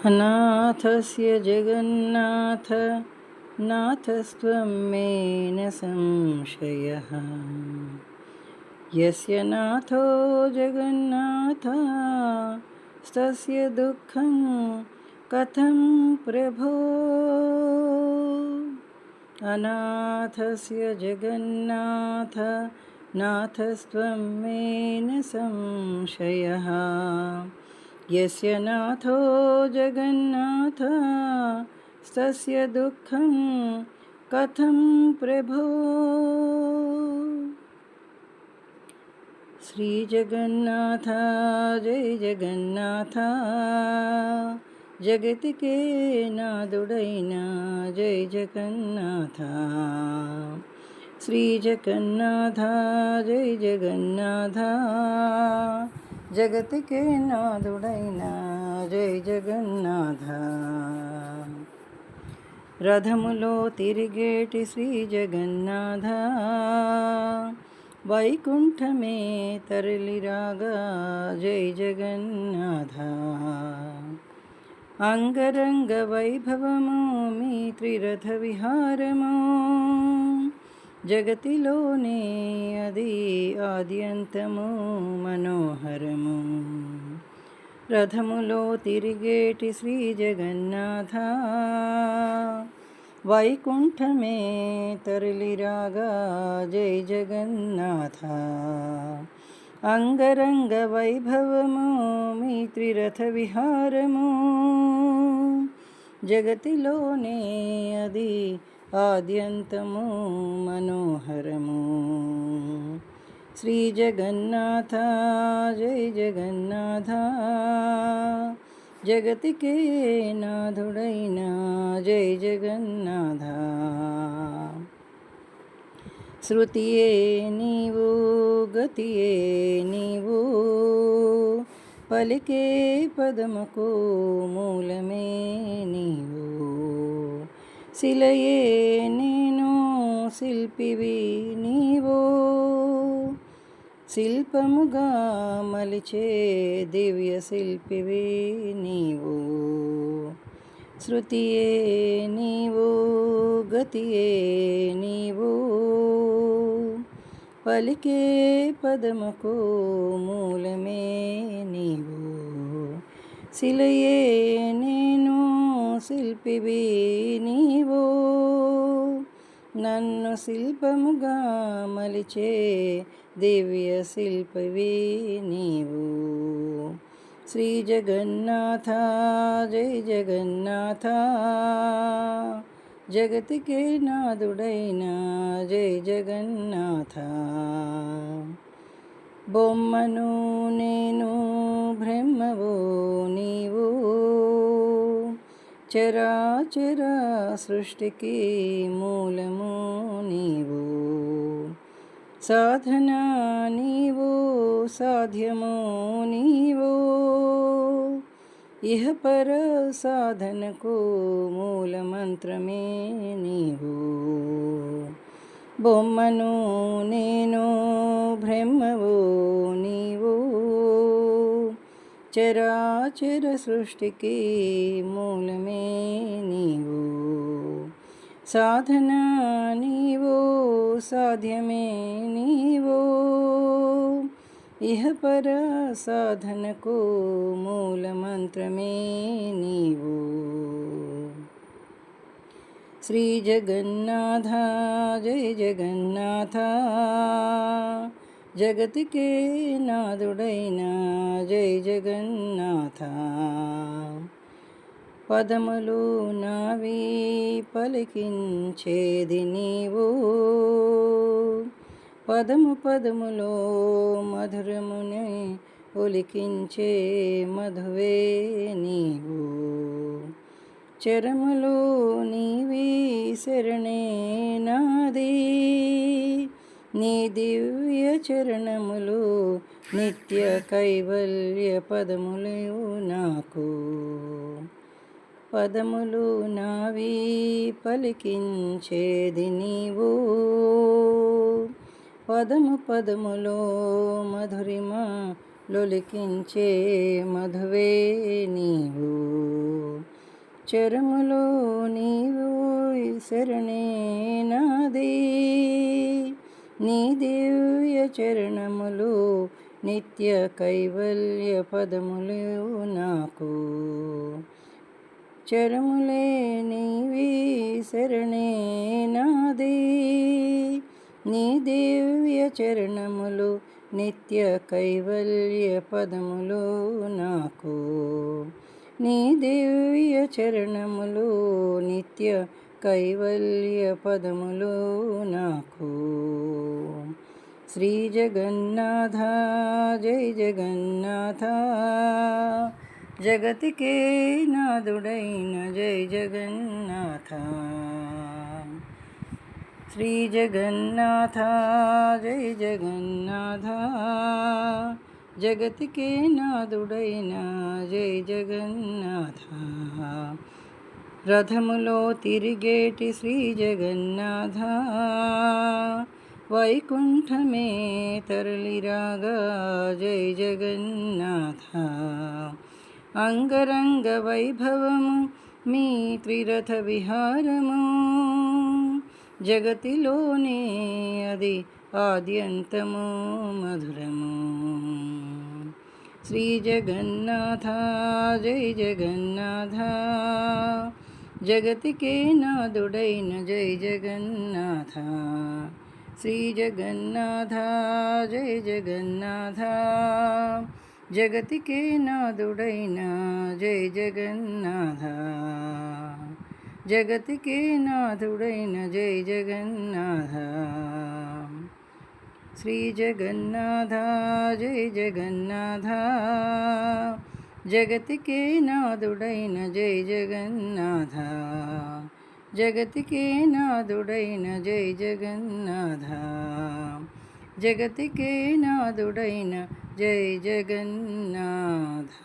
अनाथस्य जगन्नाथ नाथस्त्वं मे न संशयः। यस्य नाथो जगन्नाथस्तस्य दुःखं कथं प्रभो। अनाथस्य जगन्नाथ नाथस्त्वं मे न संशयः। यस्य नाथो जगन्नाथस्तस्य दुःखं कथं प्रभो। श्रीजगन्नाथ जय जगन्नाथ, जगतिके नाथुडैना जय जगन्नाथ। श्रीजगन्नाथ जय जगन्नाथ, जगतिके नाथुडैना जय जगन्नाथ। రథములో తిరిగేటి శ్రీ జగన్నాథ, వైకుంఠమే తరలిరాగా జై జగన్నాథ। అంగరంగ వైభవము మీ త్రిరథ విహారము, జగతిలోనే అది ఆద్యంతము మనోహరము। రథములో తిరిగేటి శ్రీ జగన్నాథ, వైకుంఠమే తరలిరాగా జై జగన్నాథ। అంగరంగ వైభవము మీ త్రిరథ విహారము, జగతిలోనే అది ఆద్యంతము మనోహరము। శ్రీ జగన్నాథ జై జగన్నాథ, జగతికే నాథుడైన జై జగన్నాథ। శృతియే నీవు గతియే నీవు, పలికే పదముకు మూలమే నీవు। శిలయే నేను శిల్పివి నీవు, శిల్పముగా మలిచే దివ్య శిల్పివి నీవు। శృతియే నీవు గతియే నీవు, పలికే పదముకు మూలమే నీవు। శిలయే నేను శిల్పివి నీవు, నన్ను శిల్పముగా మలిచే దివ్య శిల్పివి నీవు। శ్రీ జగన్నాథ జై జగన్నాథ, జగతికే నాథుడైన జై జగన్నాథ। బొమ్మను నేను బ్రహ్మవు నీవు, చరాచర సృష్టికి మూలము నీవు। సాధన నీవు సాధ్యము నీవు, ఇహపర సాధనకు మూలమంత్రమే నీవు। బొమ్మను నేను బ్రహ్మవు నీవు, చరాచర సృష్టికి మూలమే నీవు। సాధన నీవు సాధ్యమే నీవు, ఇహపర సాధనకు మూలమంత్రమే నీవు। శ్రీ జగన్నాథ జై జగన్నాథ, జగతికే నాథుడైన జై జగన్నాథ। పదములు నావి పలికించేది నీవు, పదము పదములో మధురముని ఒలికించే మధువే నీవు। చరములు నీవి శరణే నాది, నీ దివ్య చరణములు నిత్య కైవల్య పదములు నాకు। పదములు నావి పలికించేది నీవు, పదము పదములో మధురిమ లొలికించే మధువే నీవు. చరములో నీవు శరణే నాదే, నీ దివ్య చరణములు నిత్య కైవల్య పదములు నాకు. చరములే నీవి శరణే నాదే, నీ దివ్య చరణములు నిత్య కైవల్య పదములు నాకు. నీ దివ్య చరణములు నిత్య కైవల్య పదములు నాకు. శ్రీ జగన్నాథ జై జగన్నాథ, జగతికే నాథుడైన జై జగన్నాథ. శ్రీ జగన్నాథ జై జగన్నాథ, జగతికే నాథుడైన జై జగన్నాథ. రథములో తిరిగేటి శ్రీ జగన్నాథ, వైకుంఠమే తరలిరాగా జై జగన్నాథ. అంగరంగ వైభవము మీ త్రిరథ విహారము, జగతిలోనే అది ఆద్యంతము మధురము. శ్రీ జగన్నాథ జై జగన్నాథ, జగతికే నాథుడైన జై జగన్నాథ. శ్రీ జగన్నాథ జై జగన్నాథ, జగతికే నాథుడైన జై జగన్నాథ. జగతికే నాథుడైన జై జగన్నాథ. శ్రీ జగన్నాథ జై జగన్నాథ, జగతికే నాథుడైన జై జగన్నాథ. జగతికే నాథుడైన జై జగన్నాథ. జగతికే నాథుడైన జై జగన్నాథ.